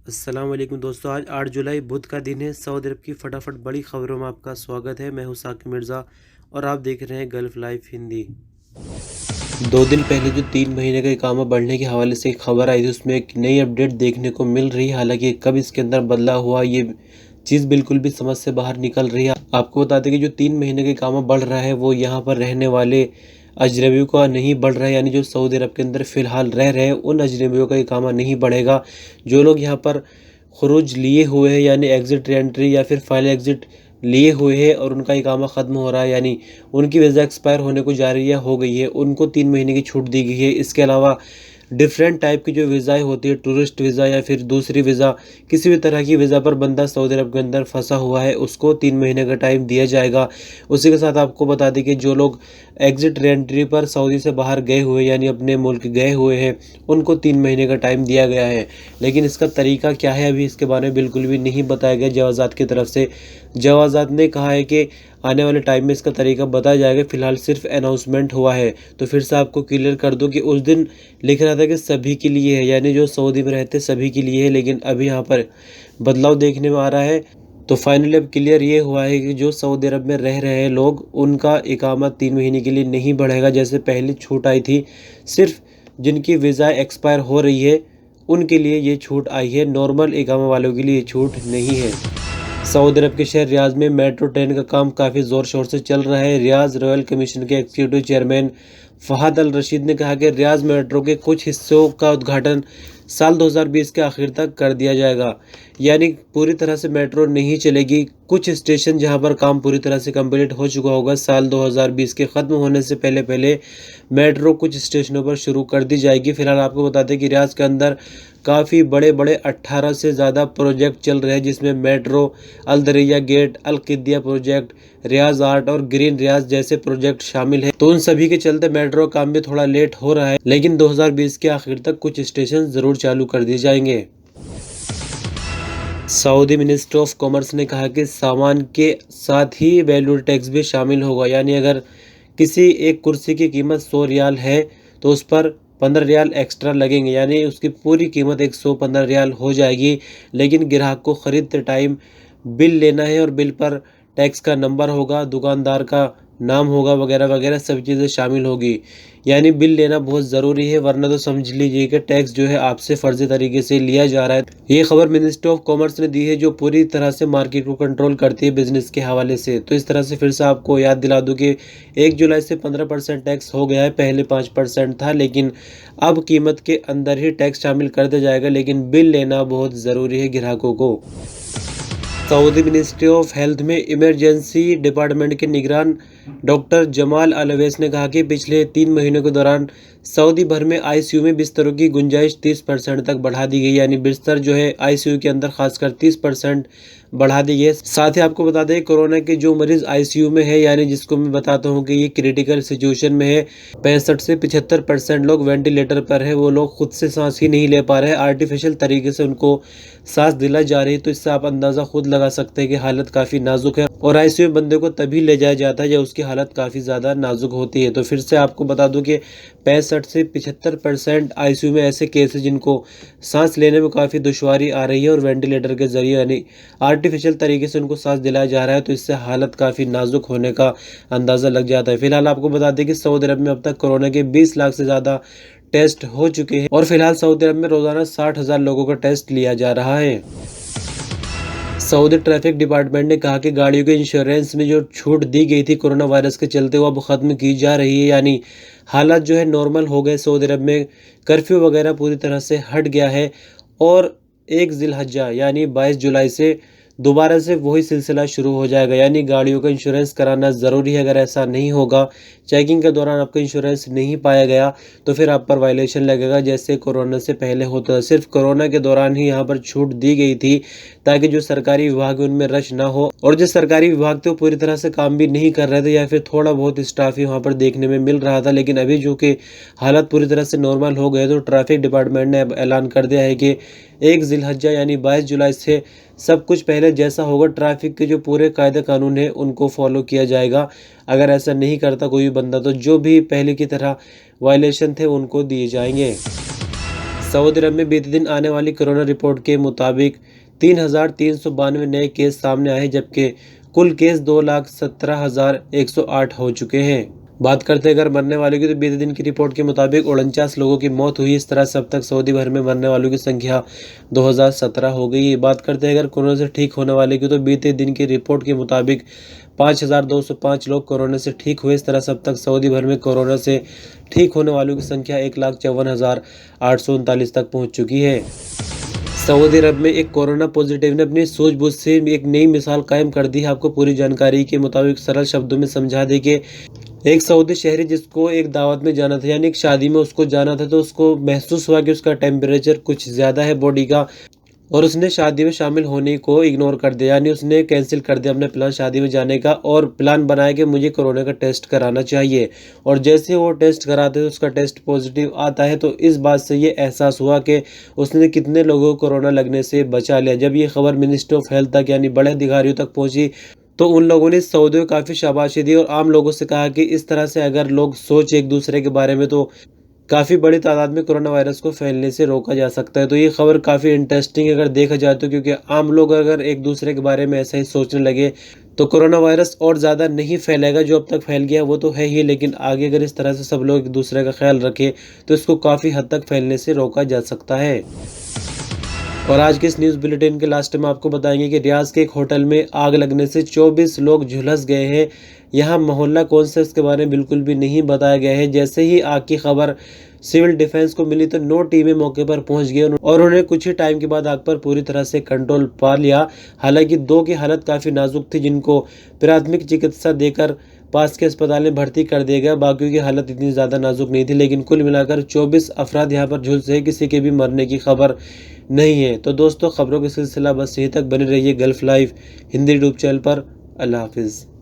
अस्सलाम वालेकुम दोस्तों, आज 8 जुलाई बुध का दिन है। सऊदी अरब की फटाफट बड़ी खबरों में आपका स्वागत है। मैं हूं साकिब मिर्ज़ा और आप देख रहे हैं गल्फ लाइफ हिंदी। 2 दिन पहले जो 3 महीने का इकामा बढ़ने के हवाले से एक खबर आई थी, उसमें एक नई अपडेट देखने को मिल रही है। हालांकि कब इसके अंदर बदलाव हुआ, ये चीज़ बिल्कुल भी समझ से बाहर निकल रही है। आपको बता दें कि जो 3 महीने का इकामा बढ़ रहा है वो यहाँ पर रहने वाले अजनबियों का नहीं बढ़ रहा है, यानी जो सऊदी अरब के अंदर फ़िलहाल रह रहे हैं उन अजनबियों का इकामा नहीं बढ़ेगा। जो लोग यहाँ पर खुरूज लिए हुए हैं, यानी एग्ज़िट री-एंट्री या फिर फाइनल एग्ज़िट लिए हुए हैं और उनका इकामा ख़त्म हो रहा है, यानी उनकी वीज़ा एक्सपायर होने को जा रही है, हो गई है, उनको 3 महीने की छूट दी गई है। इसके अलावा डिफरेंट टाइप की जो वीज़ाएँ होती है, टूरिस्ट वीज़ा या फिर दूसरी वीज़ा, किसी भी तरह की वीज़ा पर बंदा सऊदी अरब के अंदर फंसा हुआ है, उसको 3 महीने का टाइम दिया जाएगा। उसी के साथ आपको बता दें कि जो लोग एग्ज़िट री-एंट्री पर सऊदी से बाहर गए हुए यानी अपने मुल्क गए हुए हैं, उनको 3 महीने का टाइम दिया गया है। लेकिन इसका तरीका क्या है, अभी इसके बारे में बिल्कुल भी नहीं बताया गया जवाज़ात की तरफ से। जवाज़ात ने कहा है कि आने वाले टाइम में इसका तरीका बताया जाएगा, फ़िलहाल सिर्फ अनाउंसमेंट हुआ है। तो फिर से आपको क्लियर कर दूं कि उस दिन लिख रहा था कि सभी के लिए है, यानी जो सऊदी में रहते सभी के लिए है, लेकिन अभी यहाँ पर बदलाव देखने में आ रहा है। तो फाइनली अब क्लियर ये हुआ है कि जो सऊदी अरब में रह रहे हैं लोग, उनका इकामा 3 महीने के लिए नहीं बढ़ेगा जैसे पहले छूट आई थी। सिर्फ जिनकी वीज़ा एक्सपायर हो रही है उनके लिए ये छूट आई है, नॉर्मल इकामा वालों के लिए ये छूट नहीं है। सऊदी अरब के शहर रियाज में मेट्रो ट्रेन का काम काफ़ी ज़ोर शोर से चल रहा है। रियाज रॉयल कमीशन के एग्जीक्यूटिव चेयरमैन फ़हद अल रशीद ने कहा कि रियाज मेट्रो के कुछ हिस्सों का उद्घाटन साल 2020 के आखिर तक कर दिया जाएगा, यानी पूरी तरह से मेट्रो नहीं चलेगी। कुछ स्टेशन जहां पर काम पूरी तरह से कंप्लीट हो चुका होगा, साल 2020 के ख़त्म होने से पहले पहले मेट्रो कुछ स्टेशनों पर शुरू कर दी जाएगी। फिलहाल आपको बता दें कि रियाज के अंदर काफ़ी बड़े बड़े 18 से ज़्यादा प्रोजेक्ट चल रहे हैं, जिसमें मेट्रो, अल दरिया गेट, अल क़िदिया प्रोजेक्ट, रियाज आर्ट और ग्रीन रियाज जैसे प्रोजेक्ट शामिल हैं। तो उन सभी के चलते मेट्रो काम भी थोड़ा लेट हो रहा है, लेकिन 2020 के आखिर तक कुछ स्टेशन ज़रूर चालू कर दिए जाएंगे। सऊदी मिनिस्ट्री ऑफ कॉमर्स ने कहा कि सामान के साथ ही वैल्यू टैक्स भी शामिल होगा, यानी अगर किसी एक कुर्सी की कीमत 100 रियाल है तो उस पर 15 रियाल एक्स्ट्रा लगेंगे, यानी उसकी पूरी कीमत 115 रियाल हो जाएगी। लेकिन ग्राहक को ख़रीदते टाइम बिल लेना है और बिल पर टैक्स का नंबर होगा, दुकानदार का नाम होगा, वगैरह वगैरह सब चीज़ें शामिल होगी। यानी बिल लेना बहुत ज़रूरी है, वरना तो समझ लीजिए कि टैक्स जो है आपसे फ़र्ज़ी तरीके से लिया जा रहा है। ये खबर मिनिस्ट्री ऑफ कॉमर्स ने दी है, जो पूरी तरह से मार्केट को कंट्रोल करती है बिज़नेस के हवाले से। तो इस तरह से फिर से आपको याद दिला दूँ कि 1 जुलाई से 15% टैक्स हो गया है, पहले 5% था, लेकिन अब कीमत के अंदर ही टैक्स शामिल कर दिया जाएगा। लेकिन बिल लेना बहुत ज़रूरी है ग्राहकों को। सऊदी मिनिस्ट्री ऑफ हेल्थ में इमरजेंसी डिपार्टमेंट के निगरान डॉक्टर जमाल अलवेस ने कहा कि पिछले 3 महीनों के दौरान सऊदी भर में आईसीयू में बिस्तरों की गुंजाइश 30% तक बढ़ा दी गई, यानी बिस्तर जो है आईसीयू के अंदर खासकर 30% बढ़ा दी गई है। साथ ही आपको बता दें, कोरोना के जो मरीज आईसीयू में है, यानी जिसको मैं बताता हूँ कि ये क्रिटिकल सिचुएशन में है, 65 से 75% लोग वेंटिलेटर पर है, वो लोग खुद से सांस ही नहीं ले पा रहे हैं, आर्टिफिशियल तरीके से उनको सांस दिलाई जा रही है। तो इससे आप अंदाज़ा खुद लगा सकते हैं कि हालत काफ़ी नाजुक है, और आईसीयू में बंदे को तभी ले जाया जाता है जब उसकी हालत काफ़ी ज़्यादा नाजुक होती है। तो फिर से आपको बता दूं कि 65 से 75% आईसीयू में ऐसे केस हैं जिनको सांस लेने में काफ़ी दुश्वारी आ रही है, और वेंटिलेटर के ज़रिए यानी आर्टिफिशियल तरीके से उनको सांस दिलाया जा रहा है। तो इससे हालत काफ़ी नाजुक होने का अंदाज़ा लग जाता है। फिलहाल आपको बता दें कि सऊदी अरब में अब तक कोरोना के 20 लाख से ज़्यादा टेस्ट हो चुके हैं, और फिलहाल सऊदी अरब में रोज़ाना 60,000 लोगों का टेस्ट लिया जा रहा है। सऊदी ट्रैफिक डिपार्टमेंट ने कहा कि गाड़ियों के इंश्योरेंस में जो छूट दी गई थी कोरोना वायरस के चलते, वो अब ख़त्म की जा रही है, यानी हालात जो है नॉर्मल हो गए। सऊदी अरब में कर्फ्यू वगैरह पूरी तरह से हट गया है, और 1 ज़िलहज्जा यानी 22 जुलाई से दोबारा से वही सिलसिला शुरू हो जाएगा, यानी गाड़ियों का इंश्योरेंस कराना ज़रूरी है। अगर ऐसा नहीं होगा, चेकिंग के दौरान आपका इंश्योरेंस नहीं पाया गया, तो फिर आप पर वायलेशन लगेगा, जैसे कोरोना से पहले होता था। सिर्फ कोरोना के दौरान ही यहाँ पर छूट दी गई थी, ताकि जो सरकारी विभाग है उनमें रश ना हो, और जो सरकारी विभाग थे वो पूरी तरह से काम भी नहीं कर रहे थे, या फिर थोड़ा बहुत स्टाफ ही वहाँ पर देखने में मिल रहा था। लेकिन अभी जो कि हालात पूरी तरह से नॉर्मल हो गए, तो ट्रैफिक डिपार्टमेंट ने अब ऐलान कर दिया है कि 1 ज़िलहज्जा यानी 22 जुलाई से सब कुछ पहले जैसा होगा। ट्रैफिक के जो पूरे कायदे कानून है उनको फॉलो किया जाएगा। अगर ऐसा नहीं करता कोई भी बंदा, तो जो भी पहले की तरह वायलेशन थे उनको दिए जाएंगे। सऊदी अरब में बीते दिन आने वाली कोरोना रिपोर्ट के मुताबिक 3,392 नए केस सामने आए, जबकि कुल केस 2,17,108 हो चुके हैं। बात करते हैं अगर मरने वालों की, तो बीते दिन की रिपोर्ट के मुताबिक 49 लोगों की मौत हुई। इस तरह से अब तक सऊदी भर में मरने वालों की संख्या 2017 हो गई। बात करते हैं अगर कोरोना से ठीक होने वाले की, तो बीते दिन की रिपोर्ट के मुताबिक 5,205 लोग कोरोना से ठीक हुए। इस तरह से अब तक सऊदी भर में कोरोना से ठीक होने वालों की संख्या 1,54,839 तक पहुँच चुकी है। सऊदी अरब में एक कोरोना पॉजिटिव ने अपनी सूझबूझ से एक नई मिसाल कायम कर दी है। आपको पूरी जानकारी के मुताबिक सरल शब्दों में समझा दे कि एक सऊदी शहरी जिसको एक दावत में जाना था, यानी एक शादी में उसको जाना था, तो उसको महसूस हुआ कि उसका टेम्परेचर कुछ ज़्यादा है बॉडी का, और उसने शादी में शामिल होने को इग्नोर कर दिया, यानी उसने कैंसिल कर दिया अपना प्लान शादी में जाने का, और प्लान बनाया कि मुझे कोरोना का टेस्ट कराना चाहिए। और जैसे वो टेस्ट कराते तो उसका टेस्ट पॉजिटिव आता है, तो इस बात से ये एहसास हुआ कि उसने कितने लोगों को कोरोना लगने से बचा लिया। जब ये खबर मिनिस्ट्री ऑफ हेल्थ तक यानी बड़े अधिकारियों तक पहुंची, तो उन लोगों ने सऊदी को काफ़ी शाबाशी दी और आम लोगों से कहा कि इस तरह से अगर लोग सोच एक दूसरे के बारे में, तो काफ़ी बड़ी तादाद में कोरोना वायरस को फैलने से रोका जा सकता है। तो ये खबर काफ़ी इंटरेस्टिंग अगर देखा जाए तो, क्योंकि आम लोग अगर एक दूसरे के बारे में ऐसा ही सोचने लगे तो कोरोना वायरस और ज़्यादा नहीं फैलेगा। जो अब तक फैल गया वो तो है ही, लेकिन आगे अगर इस तरह से सब लोग एक दूसरे का ख्याल रखें तो इसको काफ़ी हद तक फैलने से रोका जा सकता है। और आज के इस न्यूज़ बुलेटिन के लास्ट में आपको बताएंगे कि रियाज के एक होटल में आग लगने से 24 लोग झुलस गए हैं। यहाँ मोहल्ला कौन सा इसके बारे में बिल्कुल भी नहीं बताया गया है। जैसे ही आग की खबर सिविल डिफेंस को मिली तो 9 टीमें मौके पर पहुंच गई और उन्होंने कुछ ही टाइम के बाद आग पर पूरी तरह से कंट्रोल पा लिया। हालांकि 2 की हालत काफ़ी नाजुक थी, जिनको प्राथमिक चिकित्सा देकर पास के अस्पताल में भर्ती कर दिया गया। बाकियों की हालत इतनी ज़्यादा नाजुक नहीं थी, लेकिन कुल मिलाकर 24 अफराद यहाँ पर झुलसे, किसी के भी मरने की खबर नहीं है। तो दोस्तों, खबरों का सिलसिला बस यहीं तक। बने रहिए gulf live Hindi YouTube channel पर। अल्लाह हाफिज़।